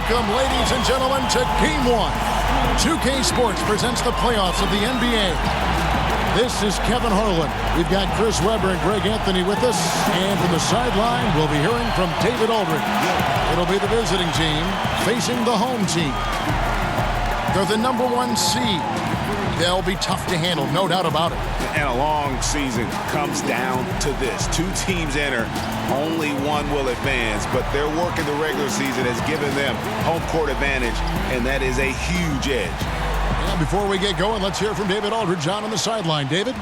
Welcome, ladies and gentlemen, to Game 1. 2K Sports presents the playoffs of the NBA. This is Kevin Harlan. We've got Chris Webber and Greg Anthony with us. And from the sideline, we'll be hearing from David Aldridge. It'll be the visiting team facing the home team. They're the #1 seed. They'll be tough to handle, no doubt about it. And a long season comes down to this. Two teams enter, only one will advance, but their work in the regular season has given them home court advantage, and that is a huge edge. Now, before we get going, let's hear from David Aldridge on the sideline. David?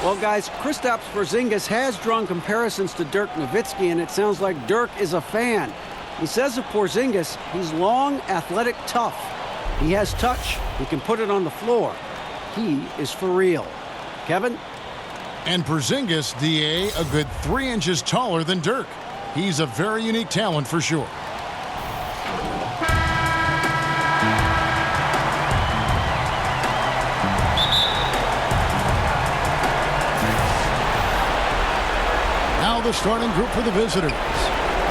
Well, guys, Kristaps Porzingis has drawn comparisons to Dirk Nowitzki, and it sounds like Dirk is a fan. He says of Porzingis, he's long, athletic, tough. He has touch. He can put it on the floor. He is for real. Kevin? And Porzingis, DA, a good 3 inches taller than Dirk. He's a very unique talent for sure. Now the starting group for the visitors.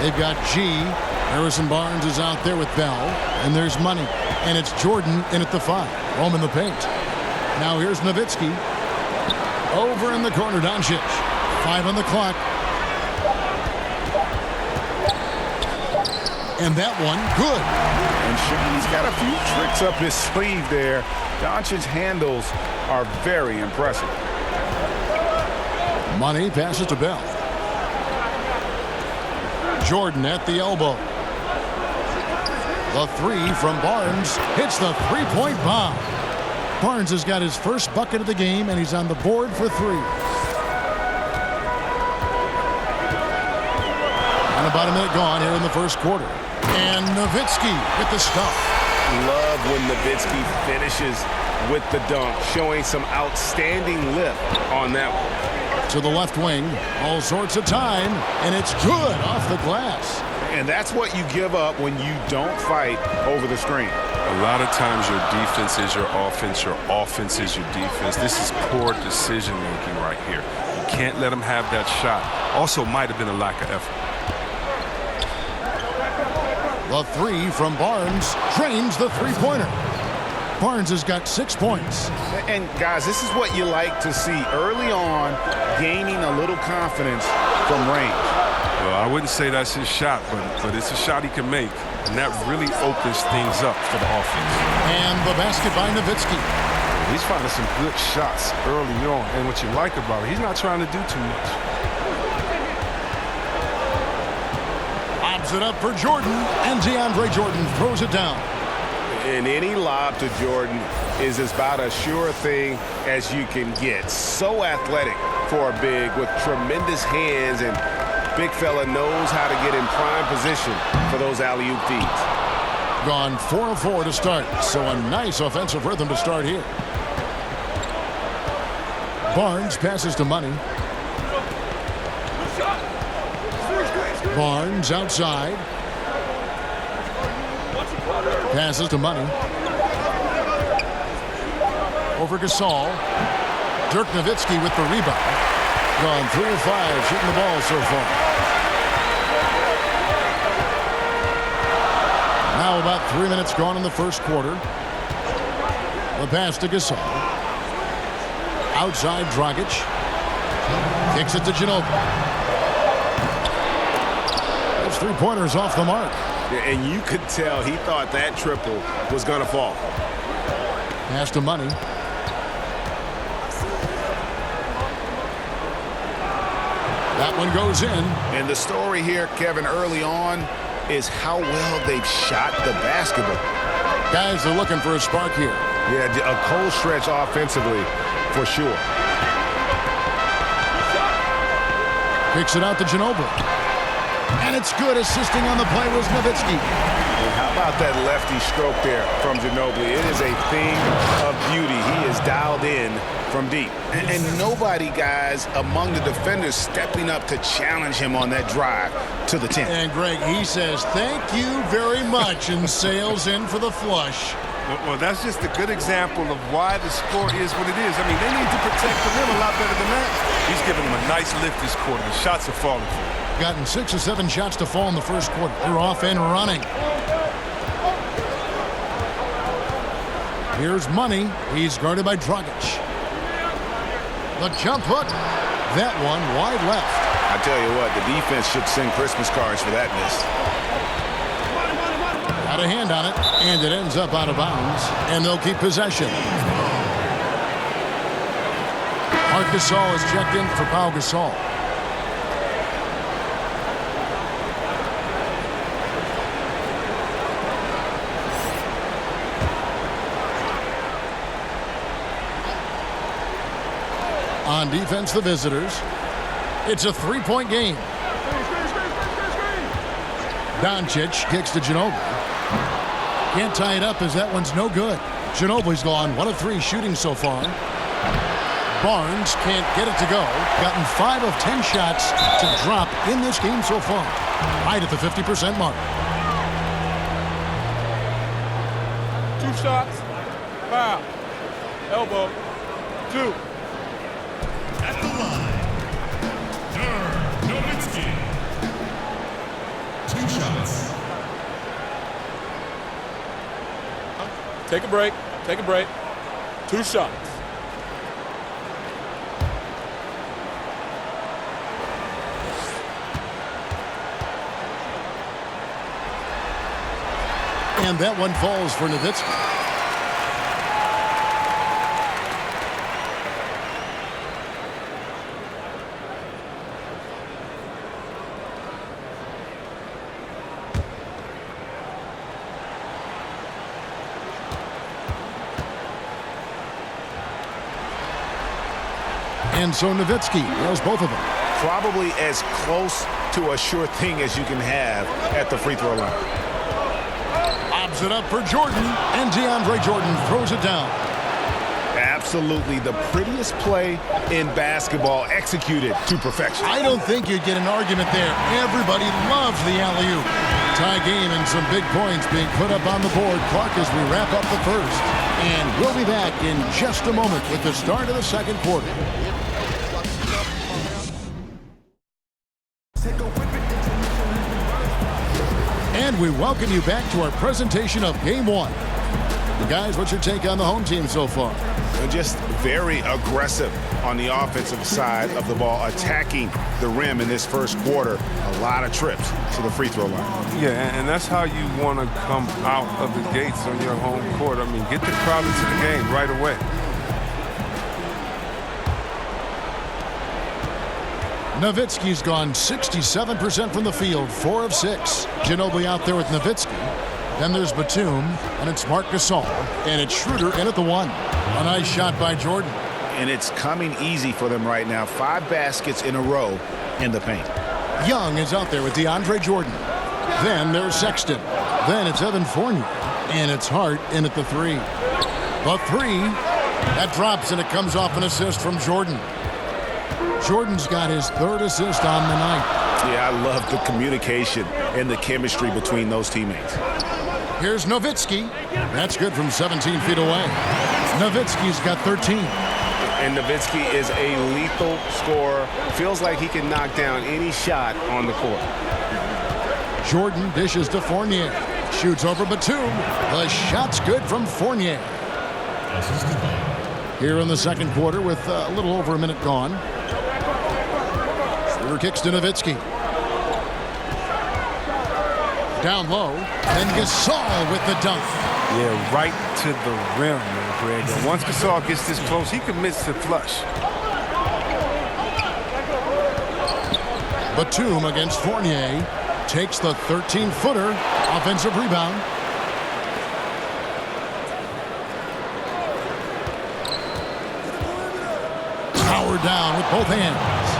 They've got G. Harrison Barnes is out there with Bell. And there's Money. And it's Jordan in at the 5. Roman the paint. Now here's Nowitzki. Over in the corner, Doncic. 5 on the clock. And that one, good. And he's got a few tricks up his sleeve there. Doncic's handles are very impressive. Money passes to Bell. Jordan at the elbow. The 3 from Barnes hits the three-point bomb. Barnes has got his first bucket of the game, and he's on the board for 3. And about a minute gone here in the first quarter. And Nowitzki with the stuff. Love when Nowitzki finishes with the dunk, showing some outstanding lift on that one. To the left wing, all sorts of time, and it's good off the glass. And that's what you give up when you don't fight over the screen. A lot of times your defense is your offense is your defense. This is poor decision-making right here. You can't let them have that shot. Also might have been a lack of effort. The 3 from Barnes drains the three-pointer. Barnes has got 6 points. And, guys, this is what you like to see early on, gaining a little confidence from range. Well, I wouldn't say that's his shot, but it's a shot he can make. And that really opens things up for the offense. And the basket by Nowitzki. He's finding some good shots early on. And what you like about it, he's not trying to do too much. Lobs it up for Jordan. And DeAndre Jordan throws it down. And any lob to Jordan is about as sure a thing as you can get. So athletic for a big with tremendous hands, and big fella knows how to get in prime position for those alley-oop feeds. Gone 4 of 4 to start, so a nice offensive rhythm to start here. Barnes passes to Money. Barnes outside. Passes to Money. Over Gasol. Dirk Nowitzki with the rebound. Gone 3 of 5 shooting the ball so far. Now about 3 minutes gone in the first quarter. The pass to Gasol. Outside Dragic. Kicks it to Ginobili. Those three-pointers off the mark. And you could tell he thought that triple was going to fall. Pass to Money. That one goes in. And the story here, Kevin, early on is how well they've shot the basketball. Guys are looking for a spark here. Yeah, a cold stretch offensively for sure. Kicks it out to Ginobili. And it's good. Assisting on the play was Nowitzki. And how about that lefty stroke there from Ginobili? It is a thing of beauty. He is dialed in from deep. And nobody, guys, among the defenders stepping up to challenge him on that drive to the 10. And Greg, he says, thank you very much, and sails in for the flush. Well, that's just a good example of why the score is what it is. I mean, they need to protect the rim a lot better than that. He's giving them a nice lift this quarter. The shots are falling for him. Gotten 6 or 7 shots to fall in the first quarter. They're off and running. Here's Money. He's guarded by Dragic. The jump hook. That one wide left. I tell you what, the defense should send Christmas cards for that miss. Got a hand on it, and it ends up out of bounds, and they'll keep possession. Marc Gasol is checked in for Pau Gasol. On defense, the visitors. It's a three-point game. Doncic kicks to Ginobili. Can't tie it up as that one's no good. Ginobili's gone 1 of 3 shooting so far. Barnes can't get it to go. Gotten 5 of 10 shots to drop in this game so far. Right at the 50% mark. 2 shots. Foul. Elbow. 2. At the line, Dirk Nowitzki. 2 shots. Take a break. Take a break. 2 shots. And that one falls for Nowitzki. And so Nowitzki nails both of them. Probably as close to a sure thing as you can have at the free throw line. Lobs it up for Jordan, and DeAndre Jordan throws it down. Absolutely the prettiest play in basketball, executed to perfection. I don't think you'd get an argument there. Everybody loves the alley-oop. Tie game and some big points being put up on the board. Clark, as we wrap up the first. And we'll be back in just a moment with the start of the second quarter. And we welcome you back to our presentation of Game 1. Guys, what's your take on the home team so far? They're just very aggressive on the offensive side of the ball, attacking the rim in this first quarter. A lot of trips to the free throw line. Yeah, and that's how you want to come out of the gates on your home court. I mean, get the crowd into the game right away. Nowitzki's gone 67% from the field, 4 of 6. Ginobili out there with Nowitzki. Then there's Batum, and it's Marc Gasol, and it's Schroeder in at the 1. A nice shot by Jordan. And it's coming easy for them right now. 5 baskets in a row in the paint. Young is out there with DeAndre Jordan. Then there's Sexton. Then it's Evan Fournier, and it's Hart in at the 3. The 3, that drops, and it comes off an assist from Jordan. Jordan's got his 3rd assist on the night. Yeah, I love the communication and the chemistry between those teammates. Here's Nowitzki. That's good from 17 feet away. Nowitzki's got 13. And Nowitzki is a lethal scorer. Feels like he can knock down any shot on the court. Jordan dishes to Fournier. Shoots over Batum. The shot's good from Fournier. Here in the second quarter with a little over a minute gone. Schroeder kicks to Nowitzki. Down low, and Gasol with the dunk. Yeah, right to the rim, man, Greg. And once Gasol gets this close, he commits to flush. Batum against Fournier. Takes the 13-footer. Offensive rebound. Powered down with both hands.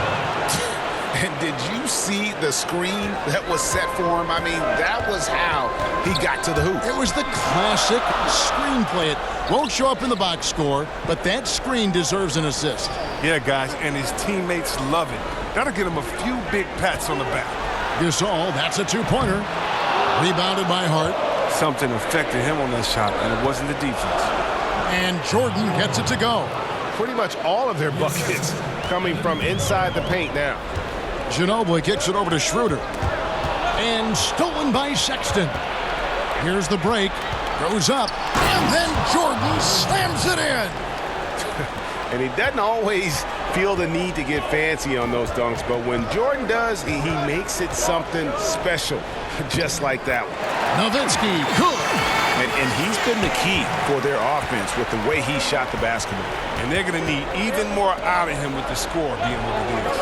And did you see the screen that was set for him? I mean, that was how he got to the hoop. It was the classic screenplay. It won't show up in the box score, but that screen deserves an assist. Yeah, guys, and his teammates love it. That'll get him a few big pats on the back. Gasol, that's a 2-pointer. Rebounded by Hart. Something affected him on that shot, and it wasn't the defense. And Jordan gets it to go. Pretty much all of their buckets coming from inside the paint now. Ginobili kicks it over to Schroeder. And stolen by Sexton. Here's the break. Goes up. And Then Jordan slams it in. And he doesn't always feel the need to get fancy on those dunks, but when Jordan does, he makes it something special, just like that one. Nowitzki, good. And he's been the key for their offense with the way he shot the basketball. And they're going to need even more out of him with the score being what it is.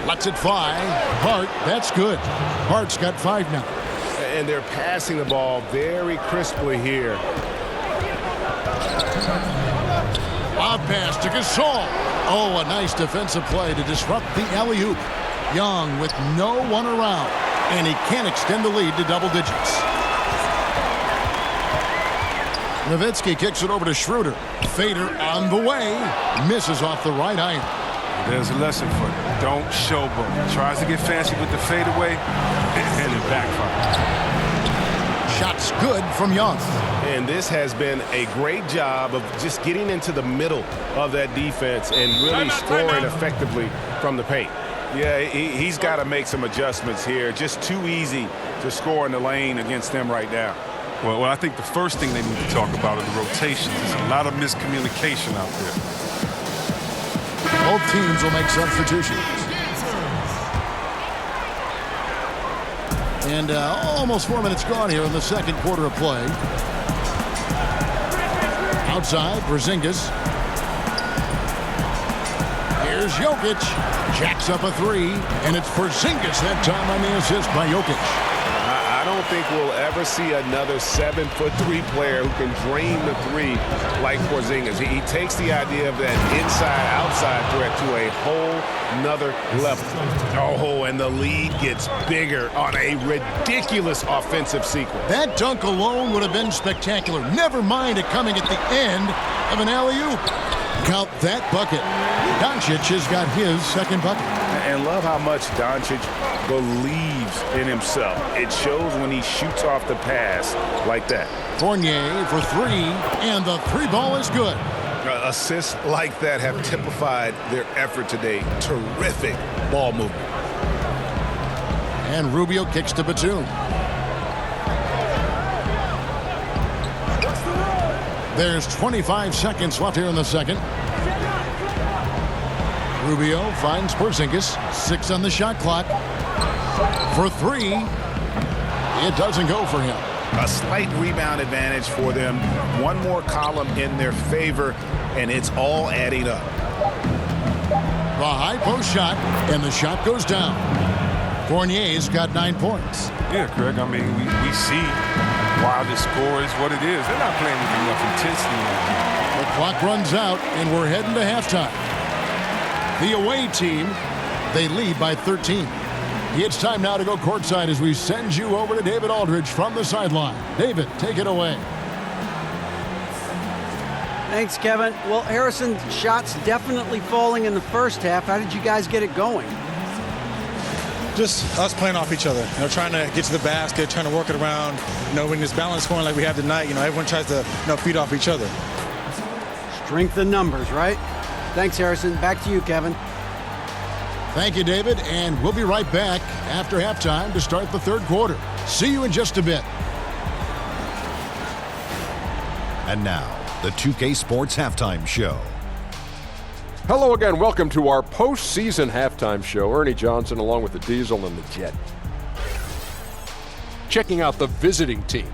Lets it fly. Hart, that's good. Hart's got 5 now. And they're passing the ball very crisply here. Lob pass to Gasol. Oh, a nice defensive play to disrupt the alley-oop. Young with no one around. And he can't extend the lead to double digits. Nowitzki kicks it over to Schroeder. Fader on the way. Misses off the right iron. There's a lesson for you. Don't showboat. Tries to get fancy with the fadeaway, and it backfires. Shots good from Young. And this has been a great job of just getting into the middle of that defense and really scoring effectively from the paint. Yeah, he's got to make some adjustments here. Just too easy to score in the lane against them right now. Well, I think the first thing they need to talk about are the rotations. There's a lot of miscommunication out there. Both teams will make substitutions. And almost 4 minutes gone here in the second quarter of play. Outside, Porzingis. Here's Jokic. Jacks up a 3. And it's Porzingis that time on the assist by Jokic. I don't think we'll ever see another 7'3" player who can drain the 3 like Porzingis. He takes the idea of that inside-outside threat to a whole nother level. Oh, and the lead gets bigger on a ridiculous offensive sequence. That dunk alone would have been spectacular. Never mind it coming at the end of an alley-oop. Count that bucket. Doncic has got his second bucket. And love how much Doncic believes in himself. It shows when he shoots off the pass like that. Fournier for 3, and the 3 ball is good. Assists like that have typified their effort today. Terrific ball movement. And Rubio kicks to Batum. There's 25 seconds left here in the second. Rubio finds Porzingis. 6 on the shot clock. For 3. It doesn't go for him. A slight rebound advantage for them. One more column in their favor, and it's all adding up. The high post shot, and the shot goes down. Fournier's got 9 points. Yeah, Craig, I mean, we see why the score is what it is. They're not playing with enough intensity. The clock runs out, and we're heading to halftime. The away team, they lead by 13. It's time now to go courtside as we send you over to David Aldridge from the sideline. David, take it away. Thanks, Kevin. Well, Harrison, shots definitely falling in the first half. How did you guys get it going? Just us playing off each other, trying to get to the basket, trying to work it around. When it's balanced scoring like we have tonight, everyone tries to feed off each other. Strength in numbers, right? Thanks, Harrison. Back to you, Kevin. Thank you, David, and we'll be right back after halftime to start the third quarter. See you in just a bit. And now, the 2K Sports Halftime Show. Hello again. Welcome to our postseason halftime show. Ernie Johnson along with the Diesel and the Jet. Checking out the visiting team.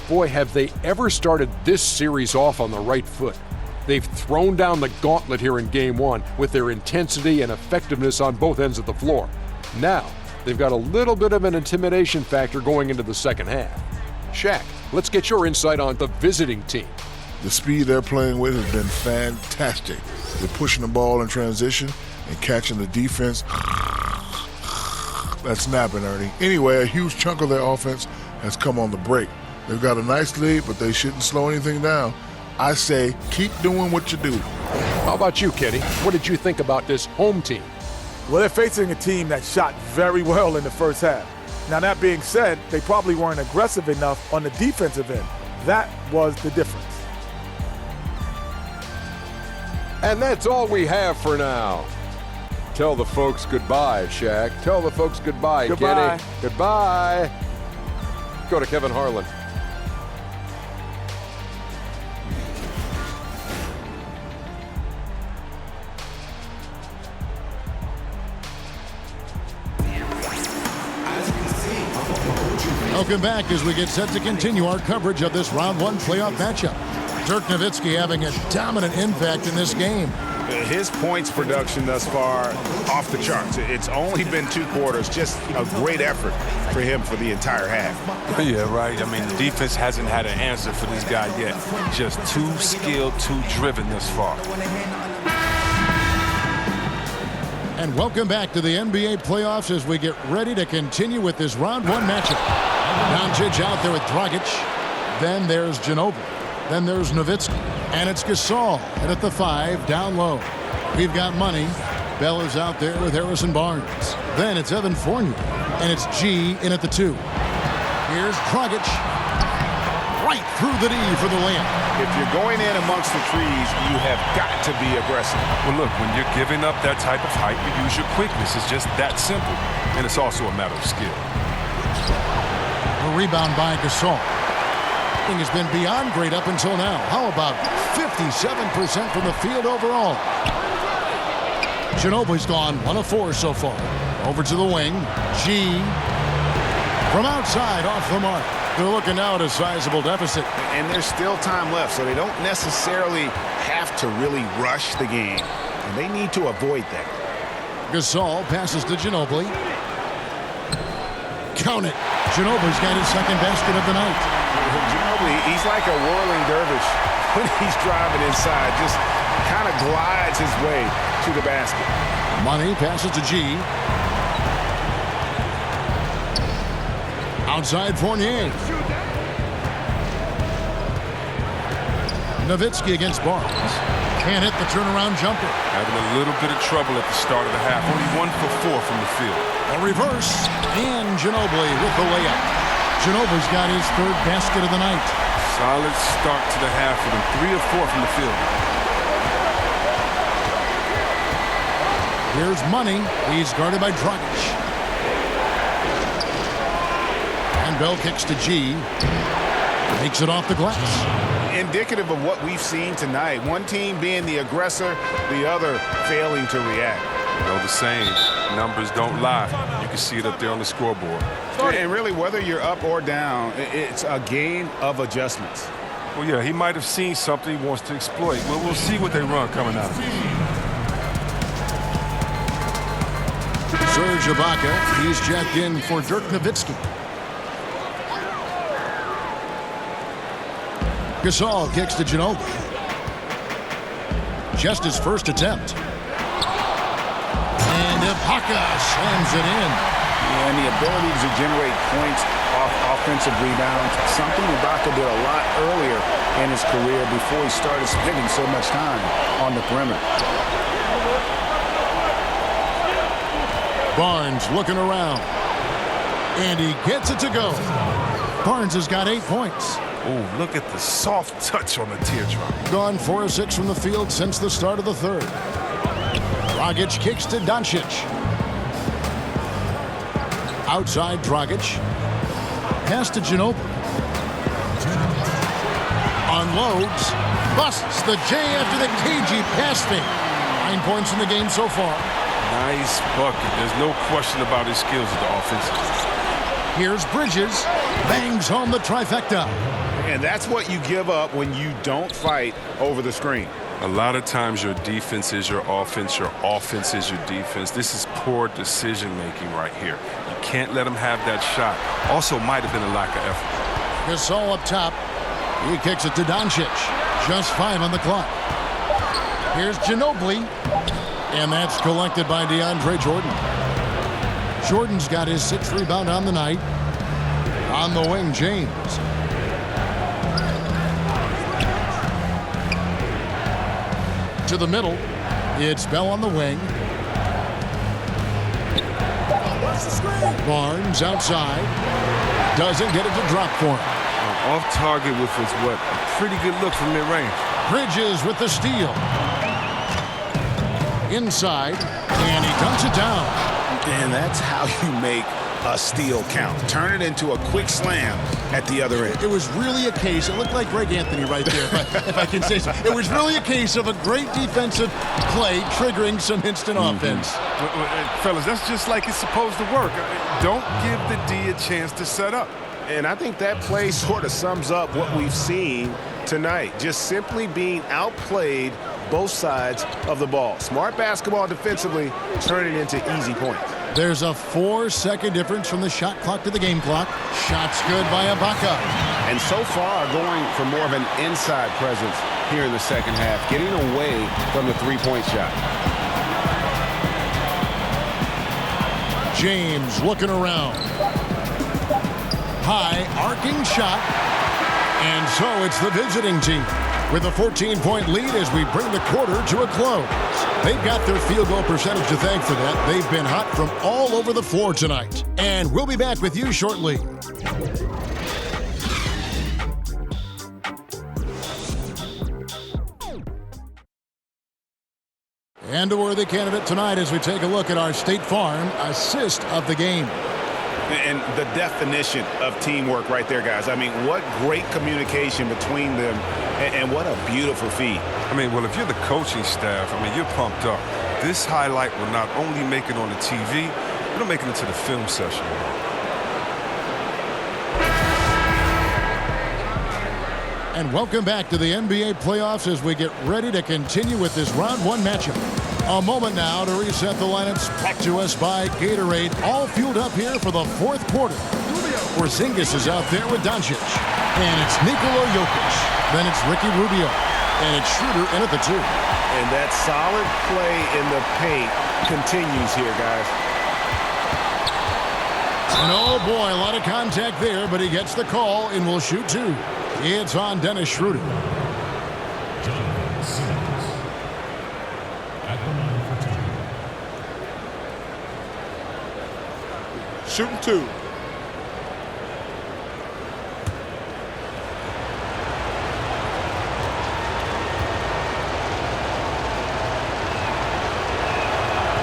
Boy, have they ever started this series off on the right foot. They've thrown down the gauntlet here in Game 1 with their intensity and effectiveness on both ends of the floor. Now, they've got a little bit of an intimidation factor going into the second half. Shaq, let's get your insight on the visiting team. The speed they're playing with has been fantastic. They're pushing the ball in transition and catching the defense. That's snapping, Ernie. Anyway, a huge chunk of their offense has come on the break. They've got a nice lead, but they shouldn't slow anything down. I say, keep doing what you do. How about you, Kenny? What did you think about this home team? Well, they're facing a team that shot very well in the first half. Now, that being said, they probably weren't aggressive enough on the defensive end. That was the difference. And that's all we have for now. Tell the folks goodbye, Shaq. Tell the folks goodbye, Goodbye. Kenny. Goodbye. Go to Kevin Harlan. Welcome back as we get set to continue our coverage of this round one playoff matchup. Dirk Nowitzki having a dominant impact in this game. His points production thus far off the charts. It's only been 2 quarters. Just a great effort for him for the entire half. Yeah, right. I mean, the defense hasn't had an answer for this guy yet. Just too skilled, too driven thus far. And welcome back to the NBA playoffs as we get ready to continue with this round one matchup. Doncic out there with Dragic. Then there's Ginobili. Then there's Nowitzki. And it's Gasol. And at the 5, down low. We've got Money. Bell is out there with Harrison Barnes. Then it's Evan Fournier. And it's G in at the 2. Here's Dragic. Right through the D for the layup. If you're going in amongst the trees, you have got to be aggressive. Well, look, when you're giving up that type of height, you use your quickness. It's just that simple. And it's also a matter of skill. A rebound by Gasol. Has been beyond great up until now. How about 57% from the field overall? Ginobili's gone 1 of 4 so far. Over to the wing. G from outside off the mark. They're looking now at a sizable deficit. And there's still time left, so they don't necessarily have to really rush the game. And they need to avoid that. Gasol passes to Ginobili. Count it. Ginobili's got his second basket of the night. Ginobili, he's like a whirling dervish when he's driving inside. Just kind of glides his way to the basket. Money passes to G. Outside Fournier. Nowitzki against Barnes. Can't hit the turnaround jumper. Having a little bit of trouble at the start of the half. Only 1 for 4 from the field. A reverse. And Ginobili with the layup. Ginobili's got his 3rd basket of the night. Solid start to the half for them. 3 of 4 from the field. Here's Money. He's guarded by Dragic. And Bell kicks to G. Takes it off the glass. Indicative of what we've seen tonight. One team being the aggressor, the other failing to react. You know the saying, numbers don't lie. You can see it up there on the scoreboard. And really, whether you're up or down, it's a game of adjustments. Well, yeah, he might have seen something he wants to exploit. We'll see what they run coming out of this. Serge Ibaka, he's jacked in for Dirk Nowitzki. Gasol kicks to Ginobili. Just his first attempt. And Ibaka slams it in. And the ability to generate points off offensive rebounds, something Ibaka did a lot earlier in his career before he started spending so much time on the perimeter. Barnes looking around. And he gets it to go. Barnes has got 8 points. Oh, look at the soft touch on the teardrop. Gone 4 of 6 from the field since the start of the 3rd. Dragic kicks to Doncic. Outside Dragic. Pass to Ginobili. Unloads. Busts the J after the cagey pass fake. 9 points in the game so far. Nice bucket. There's no question about his skills at the offense. Here's Bridges. Bangs home the trifecta. And that's what you give up when you don't fight over the screen. A lot of times your defense is your offense is your defense. This is poor decision-making right here. You can't let him have that shot. Also might have been a lack of effort. Gasol up top. He kicks it to Doncic. Just 5 on the clock. Here's Ginobili. And that's collected by DeAndre Jordan. Jordan's got his 6th rebound on the night. On the wing, James. To the middle. It's Bell on the wing. Barnes outside. Doesn't get it to drop for him. Off target with his what? A pretty good look from mid-range. Bridges with the steal. Inside. And he dunks it down. And that's how you make a steal count. Turn it into a quick slam at the other end. It was really a case, it looked like Greg Anthony right there, if I can say so. It was really a case of a great defensive play triggering some instant offense. Fellas, that's just like it's supposed to work. Don't give the D a chance to set up. And I think that play sort of sums up what we've seen tonight. Just simply being outplayed both sides of the ball. Smart basketball defensively, turning into easy points. There's a 4-second difference from the shot clock to the game clock. Shot's good by Ibaka. And so far, going for more of an inside presence here in the second half, getting away from the three-point shot. James looking around. High, arcing shot. And so it's the visiting team with a 14-point lead as we bring the quarter to a close. They've got their field goal percentage to thank for that. They've been hot from all over the floor tonight. And we'll be back with you shortly. And a worthy candidate tonight as we take a look at our State Farm assist of the game. And the definition of teamwork right there, guys. I mean, what great communication between them, and what a beautiful feed. I mean, well, if you're the coaching staff, I mean, you're pumped up. This highlight will not only make it on the TV, it'll make it into the film session. And welcome back to the NBA playoffs as we get ready to continue with this round one matchup. A moment now to reset the lineups, brought to us by Gatorade, all fueled up here for the fourth quarter. Porzingis is out there with Doncic. And it's Nikola Jokic. Then it's Ricky Rubio. And it's Schroeder in at the 2. And that solid play in the paint continues here, guys. And oh boy, a lot of contact there, but he gets the call and will shoot 2. It's on Dennis Schroeder. Shooting 2.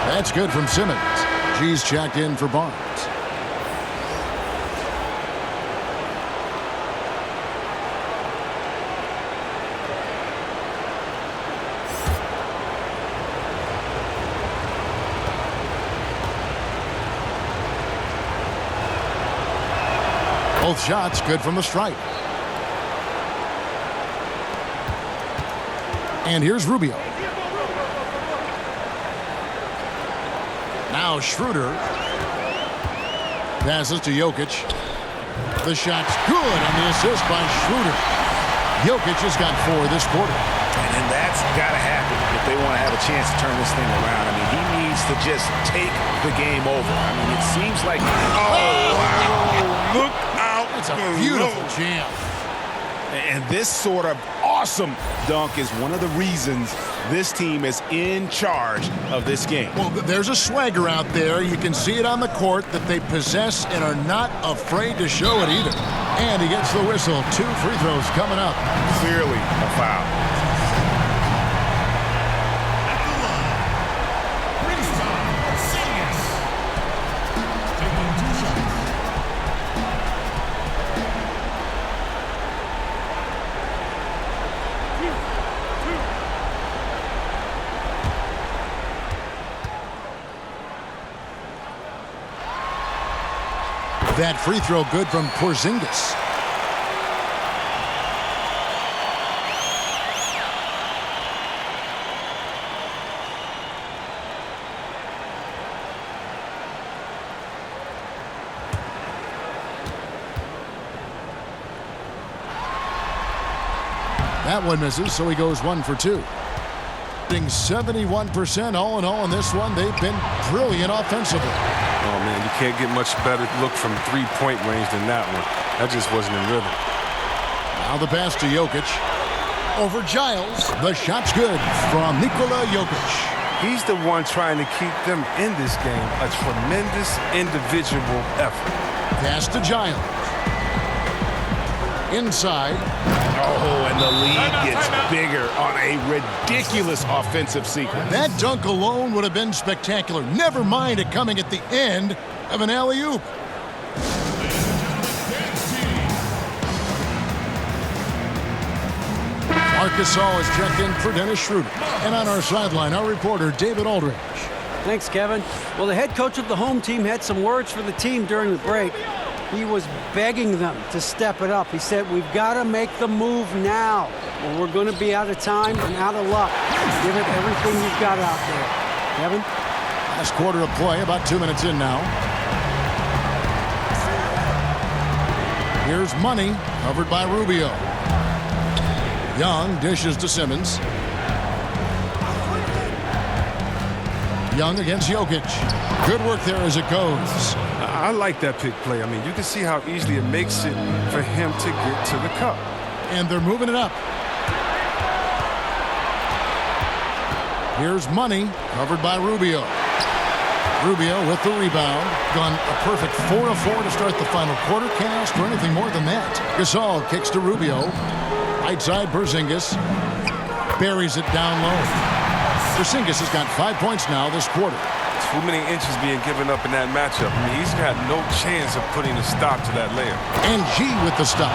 That's good from Simmons. G's checked in for Barnes. Both shots good from the stripe. And here's Rubio. Now Schroeder passes to Jokic. The shot's good on the assist by Schroeder. Jokic has got 4 this quarter. And that's got to happen if they want to have a chance to turn this thing around. I mean, he needs to just take the game over. I mean, it seems like... Oh, wow. Look out. It's a beautiful jam. And this sort of awesome dunk is one of the reasons this team is in charge of this game. Well, there's a swagger out there. You can see it on the court that they possess and are not afraid to show it either. And he gets the whistle. 2 free throws coming up. Clearly a foul. At the line, Porzingis. Taking 2 shots. That free throw good from Porzingis. That one misses, so he goes 1 for 2. 71% all in all in this one. They've been brilliant offensively. Oh, man, you can't get much better look from three-point range than that one. That just wasn't in rhythm. Now the pass to Jokic. Over Giles. The shot's good from Nikola Jokic. He's the one trying to keep them in this game. A tremendous individual effort. Pass to Giles. Inside. Oh, and the lead gets bigger on a ridiculous offensive sequence. That dunk alone would have been spectacular. Never mind it coming at the end of an alley-oop. Marcus Gasol is checked in for Dennis Schroeder. And on our sideline, our reporter, David Aldridge. Thanks, Kevin. Well, the head coach of the home team had some words for the team during the break. He was begging them to step it up. He said, we've got to make the move now, or we're going to be out of time and out of luck. Give it everything you've got out there. Kevin? Last quarter of play, about 2 minutes in now. Here's Money, covered by Rubio. Young dishes to Simmons. Young against Jokic. Good work there as it goes. I like that pick play. I mean, you can see how easily it makes it for him to get to the cup. And they're moving it up. Here's Money, covered by Rubio. Rubio with the rebound. Gone a perfect 4 of 4 to start the final quarter. Can't ask for anything more than that. Gasol kicks to Rubio. Right side, Porzingis. Buries it down low. Porzingis has got 5 points now this quarter. Too many inches being given up in that matchup. I mean, he's got no chance of putting a stop to that layup. And G with the stop.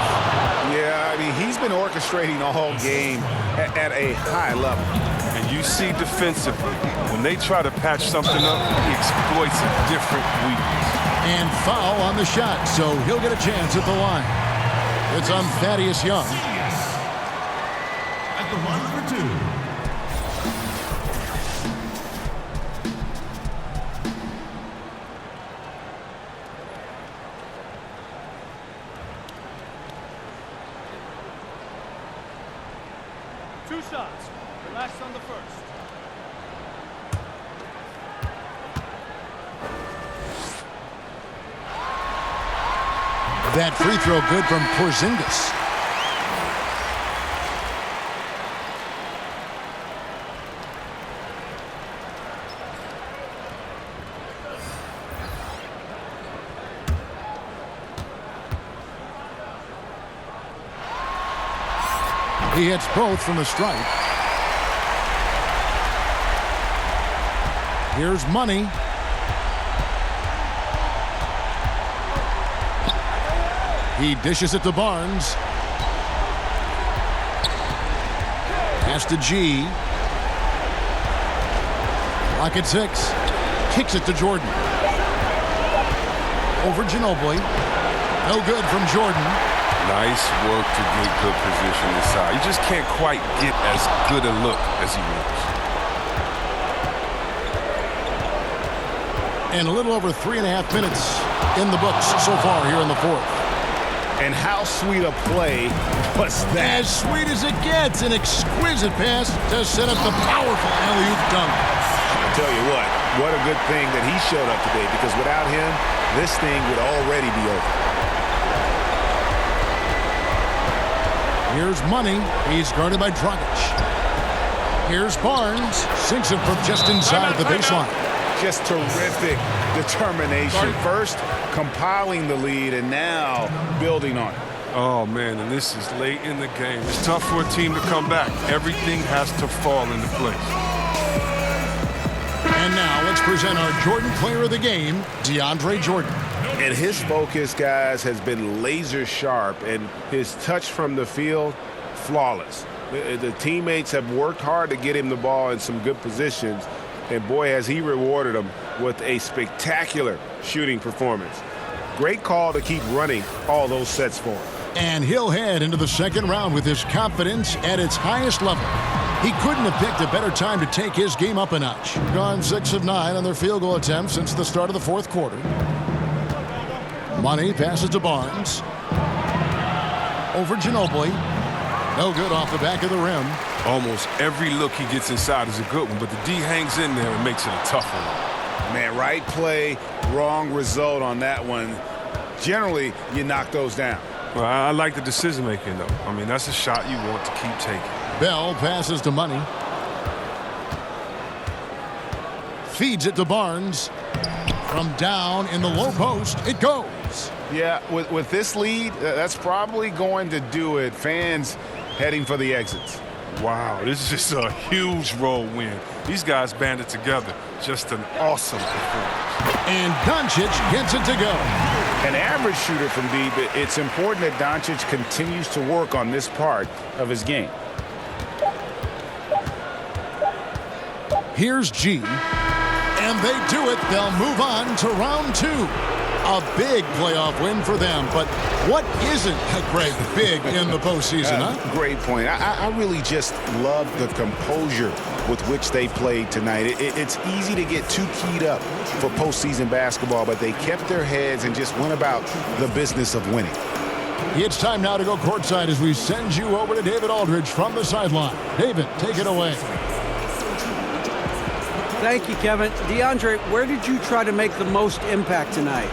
Yeah, I mean, he's been orchestrating all game at a high level. And you see defensively, when they try to patch something up, he exploits a different weakness. And foul on the shot, so he'll get a chance at the line. It's on Thaddeus Young. At the line for 2. Two shots. Relax on the first. That free throw good from Porzingis. He hits both from the stripe. Here's Money. He dishes it to Barnes. Pass to G. Clock at 6. Kicks it to Jordan. Over Ginobili. No good from Jordan. Nice work to get good position inside. You just can't quite get as good a look as he wants. And a little over 3.5 minutes in the books so far here in the fourth. And how sweet a play was that? As sweet as it gets. An exquisite pass to set up the powerful alley-oop dunk. I'll tell you what a good thing that he showed up today, because without him, this thing would already be over. Here's Money. He's guarded by Dragic. Here's Barnes. Sinks it from just inside the baseline. Just terrific determination. First, compiling the lead, and now building on it. Oh, man, and this is late in the game. It's tough for a team to come back. Everything has to fall into place. And now let's present our Jordan Player of the Game, DeAndre Jordan. And his focus, guys, has been laser sharp, and his touch from the field, flawless. The teammates have worked hard to get him the ball in some good positions, and boy, has he rewarded them with a spectacular shooting performance. Great call to keep running all those sets for him. And he'll head into the second round with his confidence at its highest level. He couldn't have picked a better time to take his game up a notch. Gone 6 of 9 on their field goal attempts since the start of the fourth quarter. Money passes to Barnes. Over Ginobili. No good off the back of the rim. Almost every look he gets inside is a good one, but the D hangs in there and makes it a tough one. Man, right play, wrong result on that one. Generally, you knock those down. Well, I like the decision-making, though. I mean, that's a shot you want to keep taking. Bell passes to Money. Feeds it to Barnes. From down in the low post, it goes. Yeah, with this lead, that's probably going to do it. Fans heading for the exits. Wow, this is just a huge road win. These guys banded together. Just an awesome performance. And Doncic gets it to go. An average shooter from deep, it's important that Doncic continues to work on this part of his game. Here's G. And they do it. They'll move on to round 2. A big playoff win for them. But what isn't, Greg, big in the postseason, huh? Great point. I really just love the composure with which they played tonight. It's easy to get too keyed up for postseason basketball, but they kept their heads and just went about the business of winning. It's time now to go courtside as we send you over to David Aldridge from the sideline. David, take it away. Thank you, Kevin. DeAndre, where did you try to make the most impact tonight?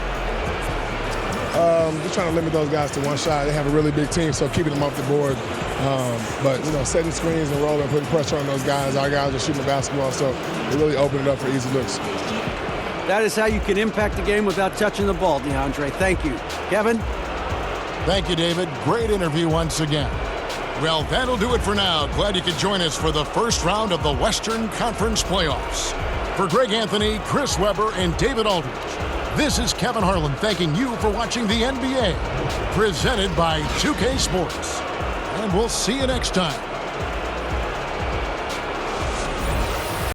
Just trying to limit those guys to one shot. They have a really big team, so keeping them off the board. But, setting screens and rolling, putting pressure on those guys. Our guys are shooting the basketball, so it really opened it up for easy looks. That is how you can impact the game without touching the ball, DeAndre. Thank you. Kevin? Thank you, David. Great interview once again. Well, that'll do it for now. Glad you could join us for the first round of the Western Conference Playoffs. For Greg Anthony, Chris Webber, and David Aldridge, this is Kevin Harlan thanking you for watching the NBA, presented by 2K Sports. And we'll see you next time.